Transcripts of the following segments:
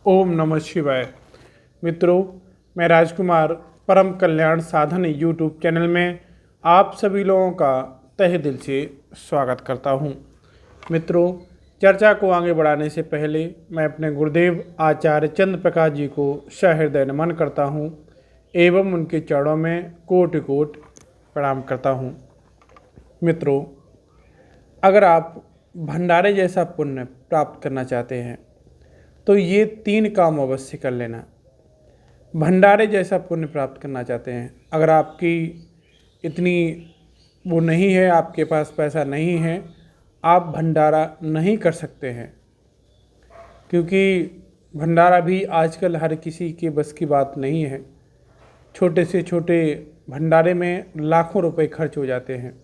ओम नमः शिवाय। मित्रों, मैं राजकुमार परम कल्याण साधन यूट्यूब चैनल में आप सभी लोगों का तहे दिल से स्वागत करता हूं। मित्रों, चर्चा को आगे बढ़ाने से पहले मैं अपने गुरुदेव आचार्य चंद्र प्रकाश जी को सहृदय नमन करता हूं एवं उनके चरणों में कोटि कोटि प्रणाम करता हूं। मित्रों, अगर आप भंडारे जैसा पुण्य प्राप्त करना चाहते हैं तो ये 3 काम अवश्य कर लेना। भंडारे जैसा पुण्य प्राप्त करना चाहते हैं, अगर आपकी इतनी वो नहीं है, आपके पास पैसा नहीं है, आप भंडारा नहीं कर सकते हैं, क्योंकि भंडारा भी आजकल हर किसी के बस की बात नहीं है। छोटे से छोटे भंडारे में लाखों रुपए खर्च हो जाते हैं।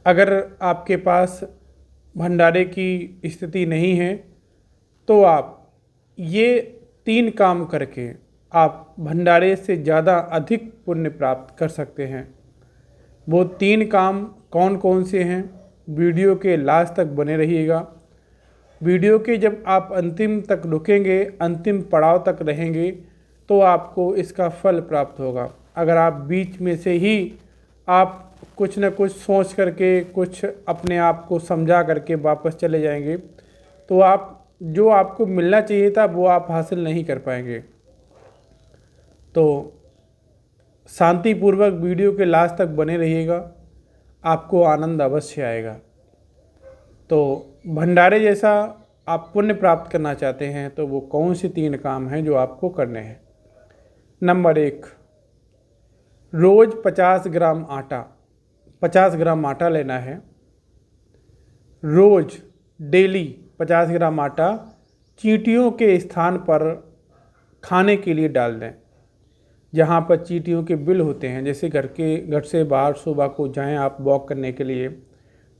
अगर आपके पास भंडारे की स्थिति नहीं है तो आप ये 3 काम करके आप भंडारे से ज़्यादा अधिक पुण्य प्राप्त कर सकते हैं। वो 3 काम कौन कौन से हैं, वीडियो के लास्ट तक बने रहिएगा। वीडियो के जब आप अंतिम तक रुकेंगे, अंतिम पड़ाव तक रहेंगे, तो आपको इसका फल प्राप्त होगा। अगर आप बीच में से ही आप कुछ न कुछ सोच करके, कुछ अपने आप को समझा करके वापस चले जाएंगे, तो आप जो आपको मिलना चाहिए था वो आप हासिल नहीं कर पाएंगे। तो शांतिपूर्वक वीडियो के लास्ट तक बने रहिएगा, आपको आनंद अवश्य आएगा। तो भंडारे जैसा आप पुण्य प्राप्त करना चाहते हैं तो वो कौन से 3 काम हैं जो आपको करने हैं। नंबर 1, रोज़ 50 ग्राम आटा लेना है। रोज़ डेली 50 ग्राम आटा चींटियों के स्थान पर खाने के लिए डाल दें। जहाँ पर चींटियों के बिल होते हैं, जैसे घर से बाहर सुबह को जाएं आप वॉक करने के लिए,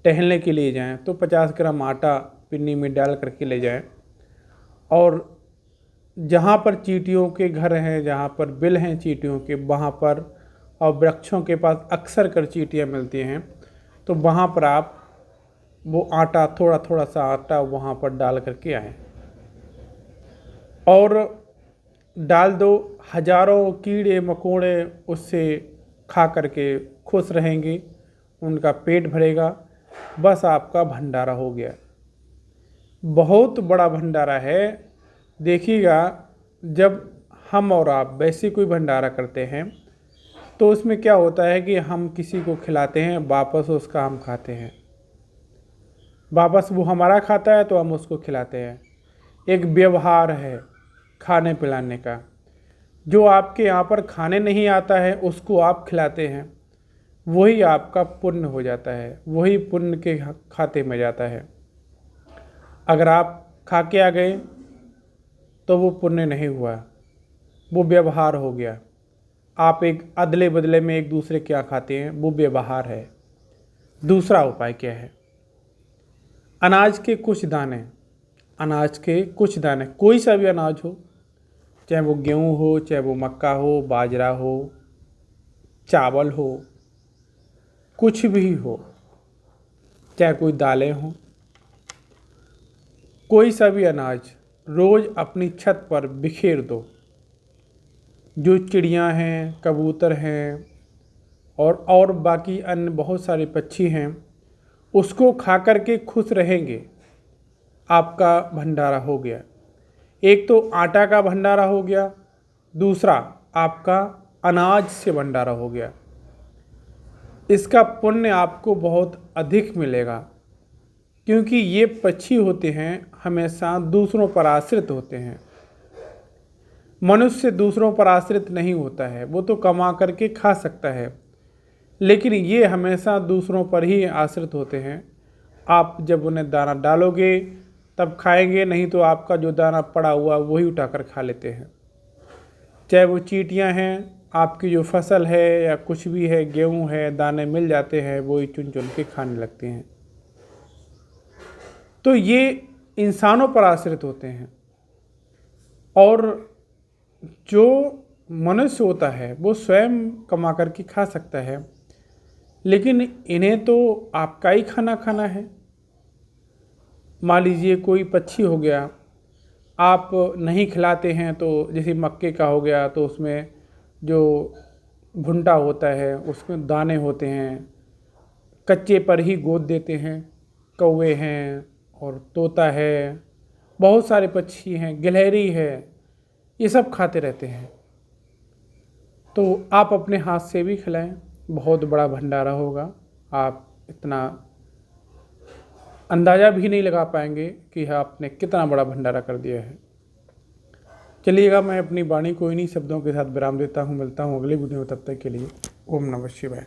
टहलने के लिए जाएं, तो 50 ग्राम आटा पिन्नी में डाल करके ले जाएं। और जहाँ पर चींटियों के घर हैं, जहाँ पर बिल हैं चींटियों के, वहाँ पर और वृक्षों के पास अक्सर कर चींटियाँ मिलती हैं, तो वहाँ पर आप वो आटा, थोड़ा थोड़ा सा आटा वहाँ पर डाल करके आएँ और डाल दो। हजारों कीड़े मकोड़े उससे खा करके खुश रहेंगे, उनका पेट भरेगा, बस आपका भंडारा हो गया। बहुत बड़ा भंडारा है। देखिएगा, जब हम और आप वैसे कोई भंडारा करते हैं तो उसमें क्या होता है कि हम किसी को खिलाते हैं, वापस उसका हम खाते हैं, वापस वो हमारा खाता है तो हम उसको खिलाते हैं। एक व्यवहार है खाने पिलाने का। जो आपके यहाँ पर खाने नहीं आता है उसको आप खिलाते हैं, वही आपका पुण्य हो जाता है, वही पुण्य के खाते में जाता है। अगर आप खा के आ गए तो वो पुण्य नहीं हुआ, वो व्यवहार हो गया। आप एक अदले बदले में एक दूसरे के यहाँ खाते हैं, वो व्यवहार है। दूसरा उपाय क्या है? अनाज के कुछ दाने, कोई सा भी अनाज हो, चाहे वो गेहूँ हो, चाहे वो मक्का हो, बाजरा हो, चावल हो, कुछ भी हो, चाहे कोई दालें हों, कोई सा भी अनाज रोज़ अपनी छत पर बिखेर दो। जो चिड़ियाँ हैं, कबूतर हैं और बाकी अन्य बहुत सारे पक्षी हैं, उसको खा कर के खुश रहेंगे, आपका भंडारा हो गया। एक तो आटा का भंडारा हो गया, दूसरा आपका अनाज से भंडारा हो गया। इसका पुण्य आपको बहुत अधिक मिलेगा, क्योंकि ये पक्षी होते हैं हमेशा दूसरों पर आश्रित होते हैं। मनुष्य दूसरों पर आश्रित नहीं होता है, वो तो कमा करके खा सकता है, लेकिन ये हमेशा दूसरों पर ही आश्रित होते हैं। आप जब उन्हें दाना डालोगे तब खाएंगे, नहीं तो आपका जो दाना पड़ा हुआ वही उठाकर खा लेते हैं। चाहे वो चींटियां हैं, आपकी जो फसल है या कुछ भी है, गेहूं है, दाने मिल जाते हैं, वही चुन चुन के खाने लगते हैं। तो ये इंसानों पर आश्रित होते हैं। और जो मनुष्य होता है वो स्वयं कमा करके खा सकता है, लेकिन इन्हें तो आपका ही खाना खाना है। मान लीजिए कोई पक्षी हो गया, आप नहीं खिलाते हैं तो जैसे मक्के का हो गया तो उसमें जो भुट्टा होता है उसमें दाने होते हैं, कच्चे पर ही गोद देते हैं। कौवे हैं और तोता है, बहुत सारे पक्षी हैं, गिलहरी है, ये सब खाते रहते हैं। तो आप अपने हाथ से भी खिलाएं, बहुत बड़ा भंडारा होगा। आप इतना अंदाज़ा भी नहीं लगा पाएंगे कि आपने कितना बड़ा भंडारा कर दिया है। चलिएगा, मैं अपनी वाणी को इन्हीं शब्दों के साथ विराम देता हूँ। मिलता हूँ अगले वीडियो में, तब तक के लिए ओम नमः शिवाय।